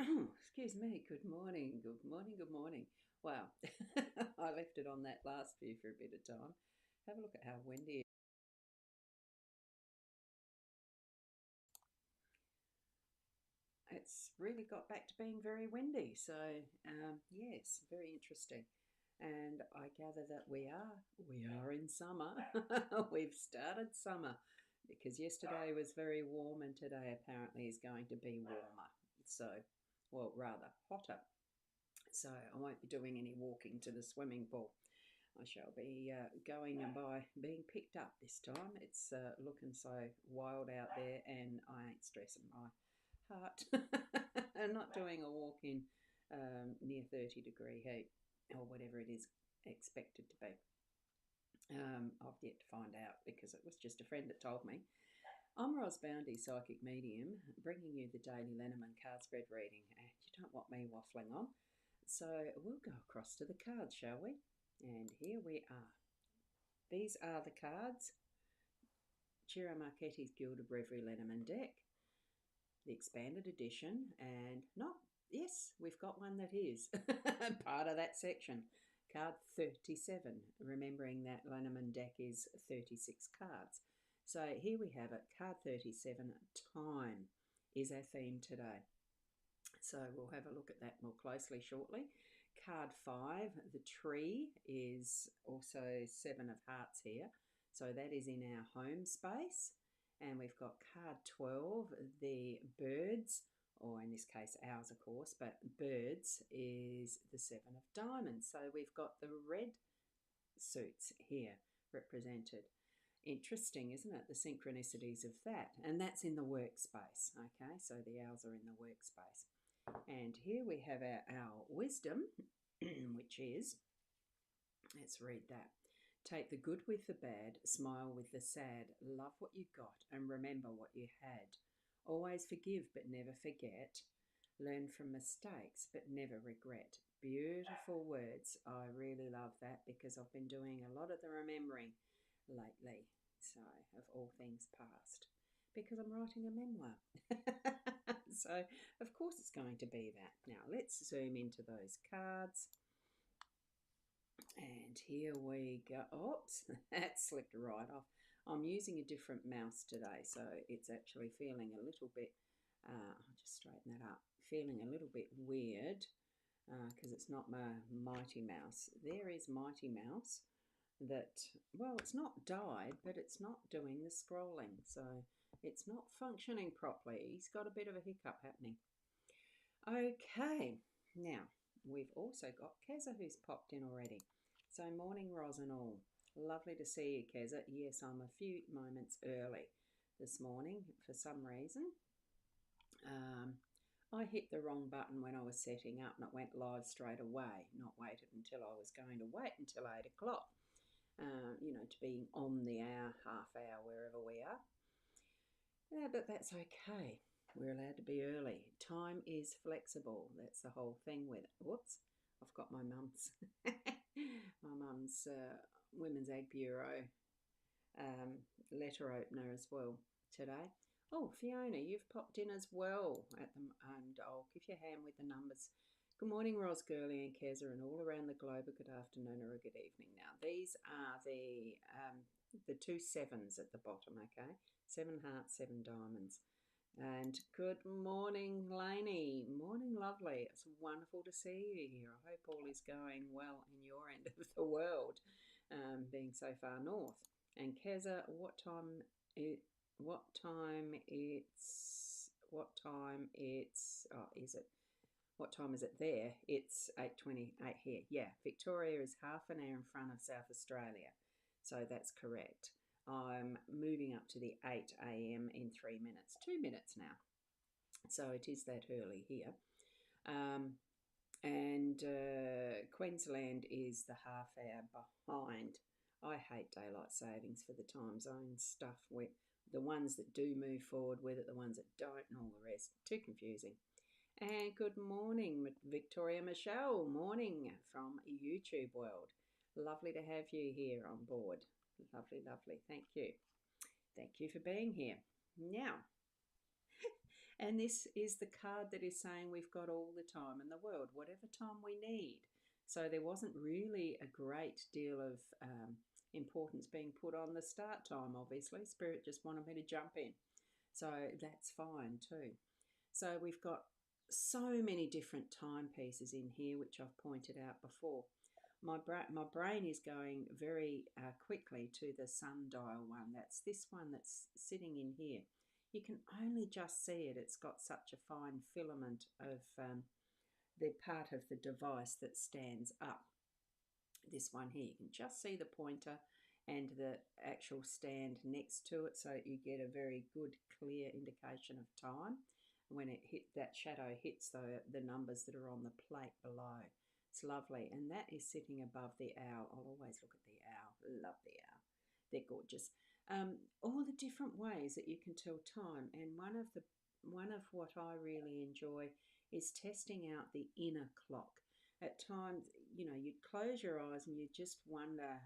Excuse me. Good morning. Good morning. Good morning. Wow. I left it on that last view for a bit of time. Have a look at how windy it is. It's really got back to being very windy. So, yes, very interesting. And I gather that we are in summer. We've started summer because yesterday was very warm and today apparently is going to be warmer. So, well, rather hotter. So I won't be doing any walking to the swimming pool. I shall be going and by being picked up this time. It's looking so wild out there, and I ain't stressing my heart. And not doing a walk in near 30-degree heat or whatever it is expected to be. I've yet to find out because it was just a friend that told me. I'm Ros Boundy, Psychic Medium, bringing you the daily Lenormand card spread reading, and you don't want me waffling on. So we'll go across to the cards, shall we? And here we are. These are the cards. Ciro Marchetti's Gilded Reverie Lenormand deck, the expanded edition, and yes, we've got one that is part of that section. Card 37, remembering that Lenormand deck is 36 cards. So here we have it, card 37, time is our theme today. So we'll have a look at that more closely shortly. Card 5, the tree, is also 7 of hearts here. So that is in our home space. And we've got card 12, the birds, or in this case ours of course, but birds is the 7 of diamonds. So we've got the red suits here represented. Interesting, isn't it? The synchronicities of that. And that's in the workspace. Okay, so the owls are in the workspace. And here we have our wisdom, which is, let's read that. Take the good with the bad, smile with the sad, love what you got and remember what you had. Always forgive but never forget. Learn from mistakes but never regret. Beautiful words. I really love that because I've been doing a lot of the remembering lately. So, of all things past, because I'm writing a memoir. So, of course, it's going to be that. Now, let's zoom into those cards. And here we go. Oops, that slipped right off. I'm using a different mouse today, so it's actually feeling a little bit, I'll just straighten that up, feeling a little bit weird because it's not my Mighty Mouse. There is Mighty Mouse that, well, it's not died, but it's not doing the scrolling. So it's not functioning properly. He's got a bit of a hiccup happening. Okay, now we've also got Keza who's popped in already. So morning, Ros and all. Lovely to see you, Keza. Yes, I'm a few moments early this morning for some reason. I hit the wrong button when I was setting up and it went live straight away, not waited until I was going to wait until 8 o'clock. To being on the hour, half hour, wherever we are. Yeah, but that's okay. We're allowed to be early. Time is flexible. That's the whole thing with it. Whoops, I've got my mum's, Women's Ag Bureau letter opener as well today. Oh, Fiona, you've popped in as well and I'll give you a hand with the numbers. Good morning, Ros, Gurley and Keza, and all around the globe. A good afternoon or a good evening. Now, these are the two sevens at the bottom, okay? 7 hearts, 7 diamonds. And good morning, Lainey. Morning, lovely. It's wonderful to see you here. I hope all is going well in your end of the world, being so far north. And Keza, what time it's, what time is it there? It's 8:28 here. Yeah, Victoria is half an hour in front of South Australia. So that's correct. I'm moving up to the 8 a.m. in 3 minutes. 2 minutes now. So it is that early here. And Queensland is the half hour behind. I hate daylight savings for the time zone stuff. With the ones that do move forward with it, the ones that don't, and all the rest. Too confusing. And good morning, Victoria Michelle. Morning from YouTube world. Lovely to have you here on board. Lovely, lovely. Thank you. Thank you for being here. Now, And this is the card that is saying we've got all the time in the world, whatever time we need. So there wasn't really a great deal of importance being put on the start time, obviously. Spirit just wanted me to jump in. So that's fine too. So we've got so many different timepieces in here, which I've pointed out before. My brain is going very quickly to the sundial one. That's this one that's sitting in here. You can only just see it. It's got such a fine filament of the part of the device that stands up. This one here, you can just see the pointer and the actual stand next to it, so you get a very good clear indication of time when that shadow hits the numbers that are on the plate below. It's lovely, and that is sitting above the owl. I'll always look at the owl. Love the owl. They're gorgeous. All the different ways that you can tell time, and one of what I really enjoy is testing out the inner clock. At times, you'd close your eyes and you just wonder.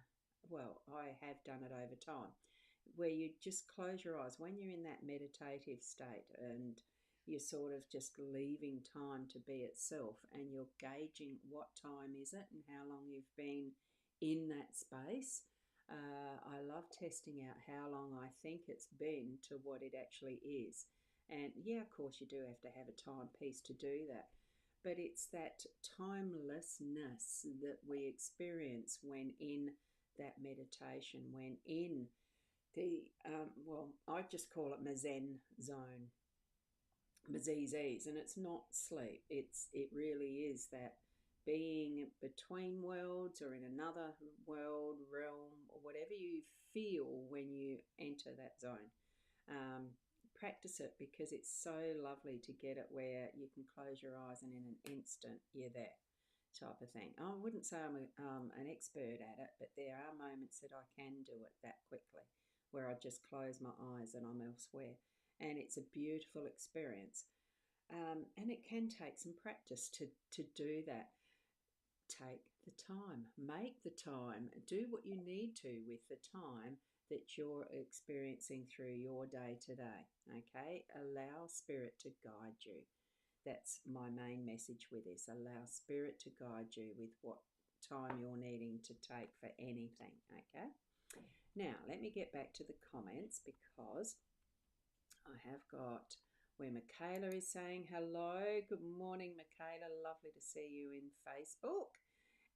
Well, I have done it over time, where you just close your eyes when you're in that meditative state and you're sort of just leaving time to be itself, and you're gauging what time is it and how long you've been in that space. I love testing out how long I think it's been to what it actually is. And yeah, of course, you do have to have a timepiece to do that. But it's that timelessness that we experience when in that meditation, when in the, I just call it my Zen zone, my ZZs, and it's not sleep. It really is that being between worlds or in another world, realm, or whatever you feel when you enter that zone. Practice it, because it's so lovely to get it where you can close your eyes and in an instant you're there, type of thing. I wouldn't say I'm an expert at it, but there are moments that I can do it that quickly, where I just close my eyes and I'm elsewhere. And it's a beautiful experience. And it can take some practice to do that. Take the time, make the time, do what you need to with the time that you're experiencing through your day today. Okay, allow spirit to guide you. That's my main message with this. Allow spirit to guide you with what time you're needing to take for anything. Okay, now let me get back to the comments, because I have got where Michaela is saying hello. Good morning, Michaela. Lovely to see you in Facebook.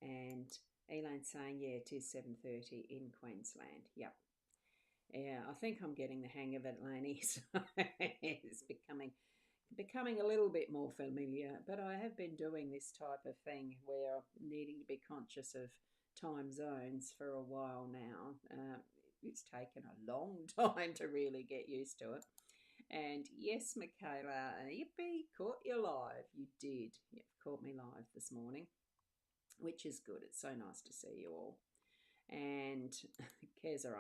And Elaine's saying, yeah, it is 7:30 in Queensland. Yep. Yeah, I think I'm getting the hang of it, Lainey. So it's becoming a little bit more familiar. But I have been doing this type of thing where I'm needing to be conscious of time zones for a while now. It's taken a long time to really get used to it. And yes, Michaela, yippee, caught you live. You did. You've caught me live this morning, which is good. It's so nice to see you all. And Keza,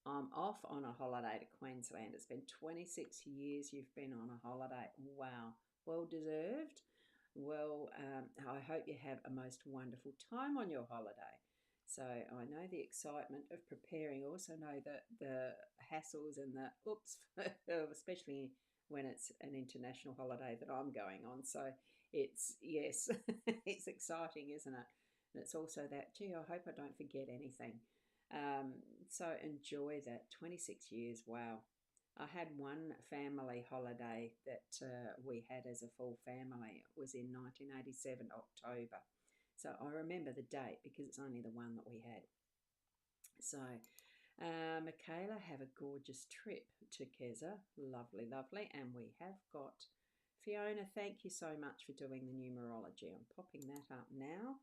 I'm off on a holiday to Queensland. It's been 26 years you've been on a holiday. Wow. Well deserved. Well, I hope you have a most wonderful time on your holiday. So I know the excitement of preparing. I also know the hassles and the oops, especially when it's an international holiday that I'm going on. So it's, yes, it's exciting, isn't it? And it's also that, gee, I hope I don't forget anything. So enjoy that. 26 years, wow. I had one family holiday that we had as a full family. It was in 1987, October. So I remember the date because it's only the one that we had. So, Michaela, have a gorgeous trip to Keza. Lovely, lovely. And we have got Fiona, thank you so much for doing the numerology. I'm popping that up now.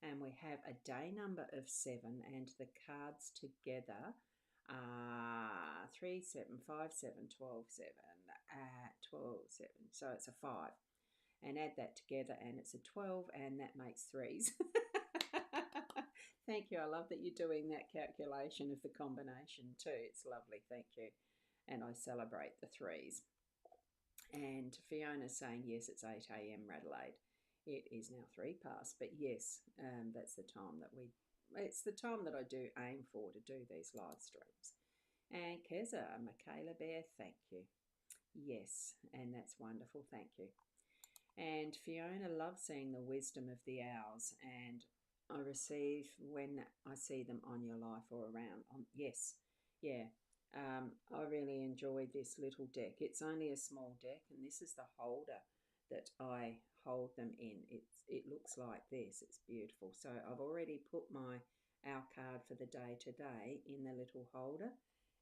And we have a day number of 7, and the cards together are 3, 7, 5, 7, 12, 7, 12, 7. So it's a 5. And add that together and it's a 12, and that makes 3s. Thank you. I love that you're doing that calculation of the combination too. It's lovely. Thank you. And I celebrate the 3s. And Fiona's saying, yes, it's 8 a.m. Radelaide. It is now 3 past, but yes, that's the time it's the time that I do aim for to do these live streams. And Keza, Michaela Bear, thank you. Yes, and that's wonderful. Thank you. And Fiona loves seeing the wisdom of the owls, and I receive when I see them on your life or around. Yes, yeah. I really enjoy this little deck. It's only a small deck, and this is the holder that I hold them in. It looks like this. It's beautiful. So I've already put my owl card for the day today in the little holder,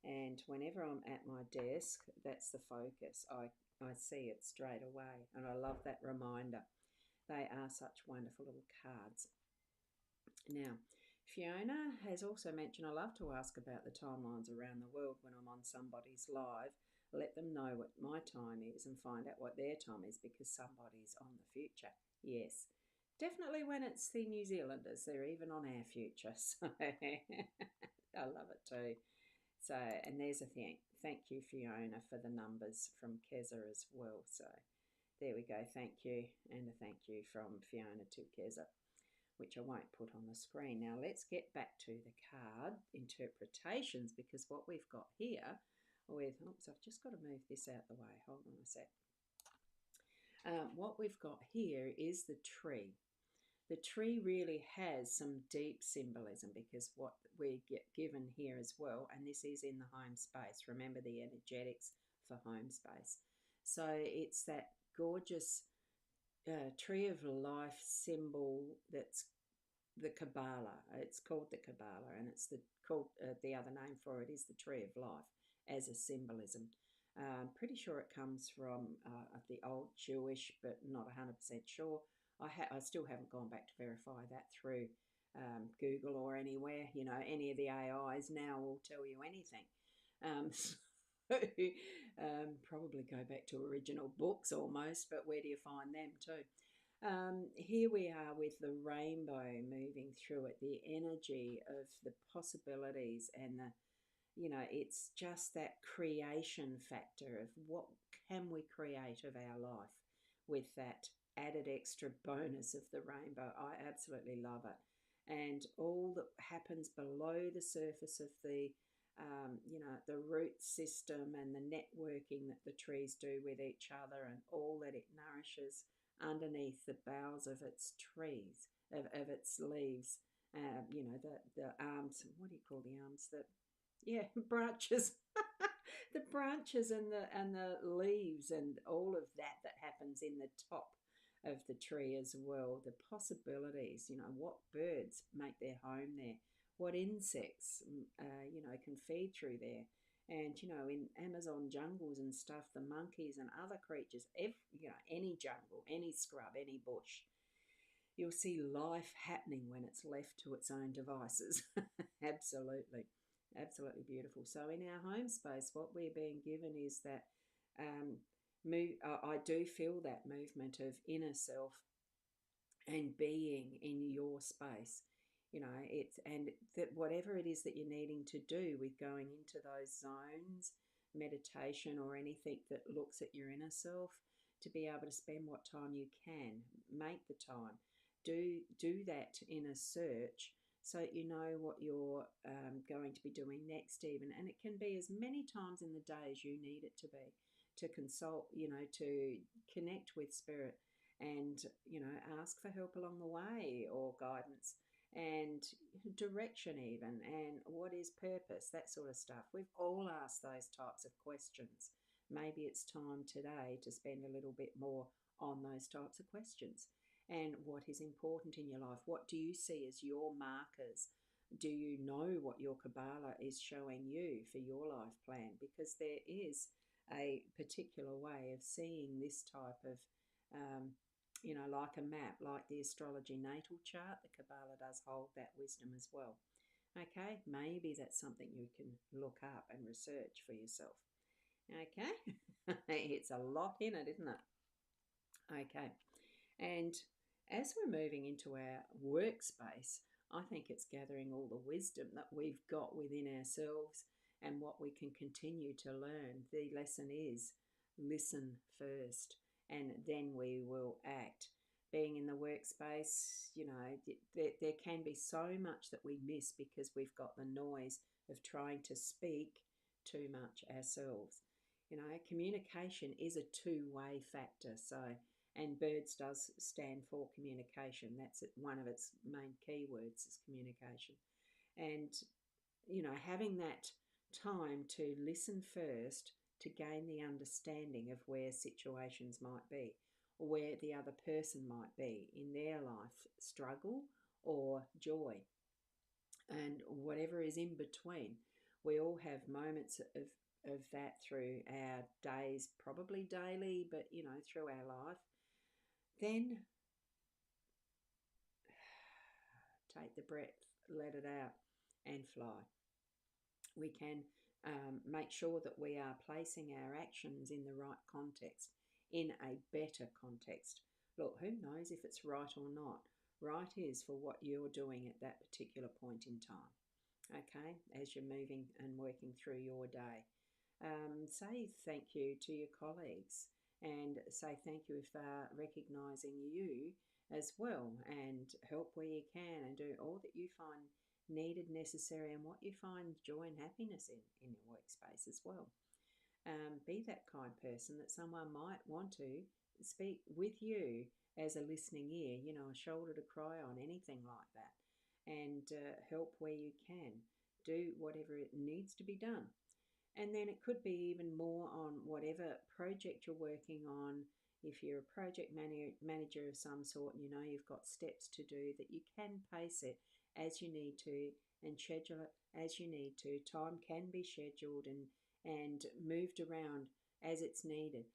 and whenever I'm at my desk, that's the focus. I see it straight away, and I love that reminder. They are such wonderful little cards. Now, Fiona has also mentioned I love to ask about the timelines around the world when I'm on somebody's live. Let them know what my time is and find out what their time is because somebody's on the future. Yes, definitely when it's the New Zealanders, they're even on our future. So I love it too. So, and there's a thing. Thank you, Fiona, for the numbers from Keza as well. So, there we go. Thank you. And a thank you from Fiona to Keza, which I won't put on the screen. Now, let's get back to the card interpretations because what we've got here with, oops, I've just got to move this out the way. Hold on a sec. What we've got here is the tree. The tree really has some deep symbolism because what we get given here as well, and this is in the home space. Remember the energetics for home space. So it's that gorgeous tree of life symbol that's the Kabbalah. It's called the Kabbalah, and it's the other name for it is the tree of life as a symbolism. Pretty sure it comes from the old Jewish, but not 100% sure. I still haven't gone back to verify that through Google or anywhere. You know, any of the AIs now will tell you anything. So, probably go back to original books almost, but where do you find them too? Here we are with the rainbow moving through it, the energy of the possibilities and it's just that creation factor of what can we create of our life with that added extra bonus of the rainbow. I absolutely love it. And all that happens below the surface of the root system and the networking that the trees do with each other and all that it nourishes underneath the boughs of its trees, of its leaves, the arms, what do you call the arms? Branches. The branches and the leaves and all of that happens in the top of the tree as well. The possibilities, what birds make their home there, what insects, can feed through there. And, in Amazon jungles and stuff, the monkeys and other creatures, any jungle, any scrub, any bush, you'll see life happening when it's left to its own devices. Absolutely. Absolutely beautiful. So in our home space, what we're being given is that I do feel that movement of inner self and being in your space. It's and that whatever it is that you're needing to do with going into those zones, meditation or anything that looks at your inner self, to be able to spend what time you can, make the time, do that inner search so you know what you're going to be doing next even, and it can be as many times in the day as you need it to be, to consult, to connect with spirit and ask for help along the way or guidance and direction even, and what is purpose, that sort of stuff. We've all asked those types of questions. Maybe it's time today to spend a little bit more on those types of questions. And what is important in your life? What do you see as your markers? Do you know what your Kabbalah is showing you for your life plan? Because there is a particular way of seeing this type of, like a map, like the astrology natal chart. The Kabbalah does hold that wisdom as well. Okay, maybe that's something you can look up and research for yourself. Okay, it's a lot in it, isn't it? Okay, and as we're moving into our workspace, I think it's gathering all the wisdom that we've got within ourselves and what we can continue to learn. The lesson is listen first and then we will act. Being in the workspace, there can be so much that we miss because we've got the noise of trying to speak too much ourselves. You know, communication is a two-way factor. So, and birds does stand for communication. That's one of its main keywords is communication. And, you know, having that time to listen first to gain the understanding of where situations might be or where the other person might be in their life struggle or joy and whatever is in between. We all have moments of that through our days, probably daily, but you know, through our life. Then take the breath, let it out, and fly. We can make sure that we are placing our actions in the right context, in a better context. Look, who knows if it's right or not? Right is for what you're doing at that particular point in time, okay, as you're moving and working through your day. Say thank you to your colleagues and say thank you if they're recognising you as well, and help where you can and do all that you find needed, necessary, and what you find joy and happiness in your workspace as well. Be that kind person that someone might want to speak with you as a listening ear, you know, a shoulder to cry on, anything like that, and help where you can. Do whatever it needs to be done. And then it could be even more on whatever project you're working on. If you're a project manager of some sort and you know you've got steps to do, that you can pace it as you need to and schedule it as you need to. Time can be scheduled and moved around as it's needed.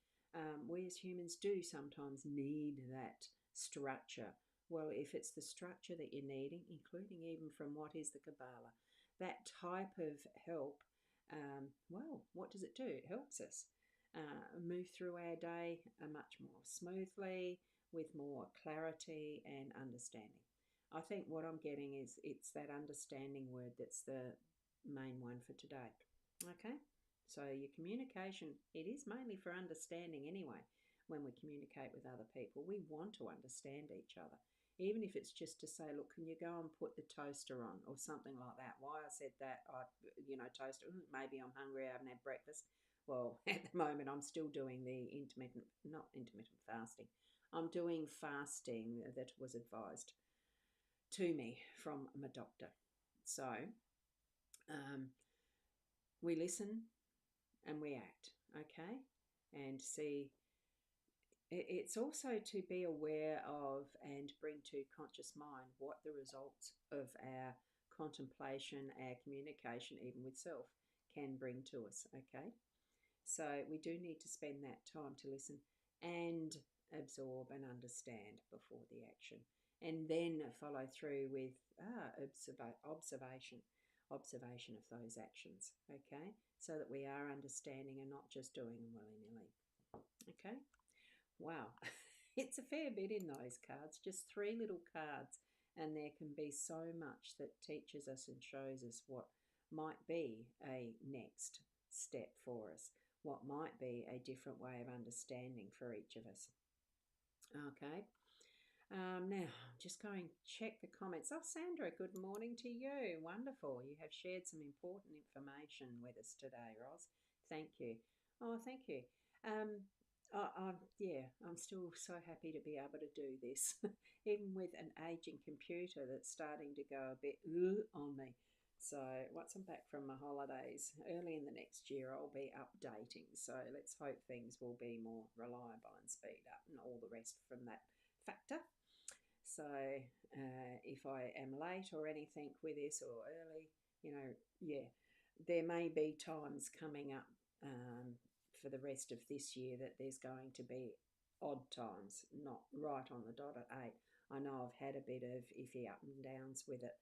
We as humans do sometimes need that structure. Well, if it's the structure that you're needing, including even from what is the Kabbalah, that type of help, well, what does it do? It helps us move through our day much more smoothly, with more clarity and understanding. I think what I'm getting is it's that understanding word that's the main one for today. Okay? So your communication, it is mainly for understanding anyway. When we communicate with other people, we want to understand each other. Even if it's just to say, look, can you go and put the toaster on or something like that? Why I said that, toaster, maybe I'm hungry, I haven't had breakfast. Well, at the moment, I'm still doing the not intermittent fasting. I'm doing fasting that was advised to me from my doctor. So we listen and we act, okay? And see, it's also to be aware of and bring to conscious mind what the results of our contemplation, our communication, even with self, can bring to us, okay? So we do need to spend that time to listen and absorb and understand before the action, and then follow through with observation of those actions, okay? So that we are understanding and not just doing them willy-nilly, okay? Wow, it's a fair bit in those cards, just 3 little cards, and there can be so much that teaches us and shows us what might be a next step for us, what might be a different way of understanding for each of us. Okay, now I'm just going to check the comments. Oh, Sandra, good morning to you. Wonderful. You have shared some important information with us today, Roz. Thank you. Oh, thank you. Yeah, I'm still so happy to be able to do this, even with an aging computer that's starting to go a bit on me. So once I'm back from my holidays, early in the next year, I'll be updating. So let's hope things will be more reliable and speed up and all the rest from that factor. So if I am late or anything with this or early, yeah, there may be times coming up for the rest of this year that there's going to be odd times, not right on the dot at 8. I know I've had a bit of iffy up and downs with it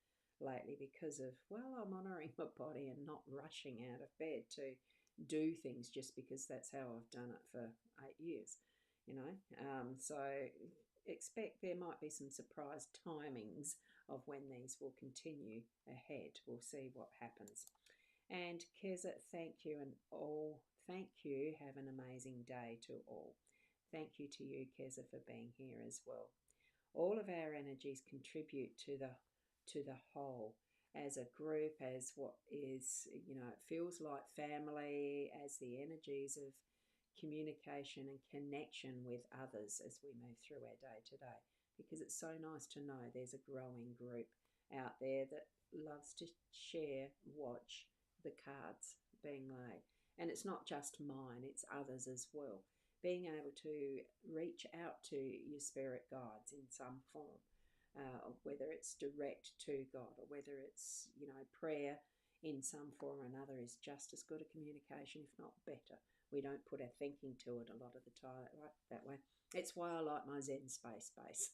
lately because of, well, I'm honouring my body and not rushing out of bed to do things just because that's how I've done it for 8 years, so expect there might be some surprise timings of when these will continue ahead. We'll see what happens. And Keza, thank you, and all thank you. Have an amazing day to all. Thank you to you, Keza, for being here as well. All of our energies contribute to the whole, as a group, as what is, it feels like family, as the energies of communication and connection with others as we move through our day to day. Because it's so nice to know there's a growing group out there that loves to share, watch the cards being laid. And it's not just mine, it's others as well. Being able to reach out to your spirit guides in some form, whether it's direct to God or whether it's, prayer in some form or another, is just as good a communication, if not better. We don't put our thinking to it a lot of the time like that way. It's why I like my Zen space.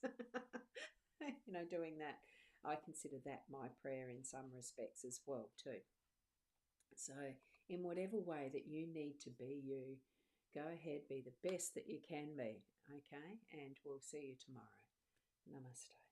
Doing that, I consider that my prayer in some respects as well too. So in whatever way that you need to be you, go ahead, be the best that you can be, okay? And we'll see you tomorrow. Namaste.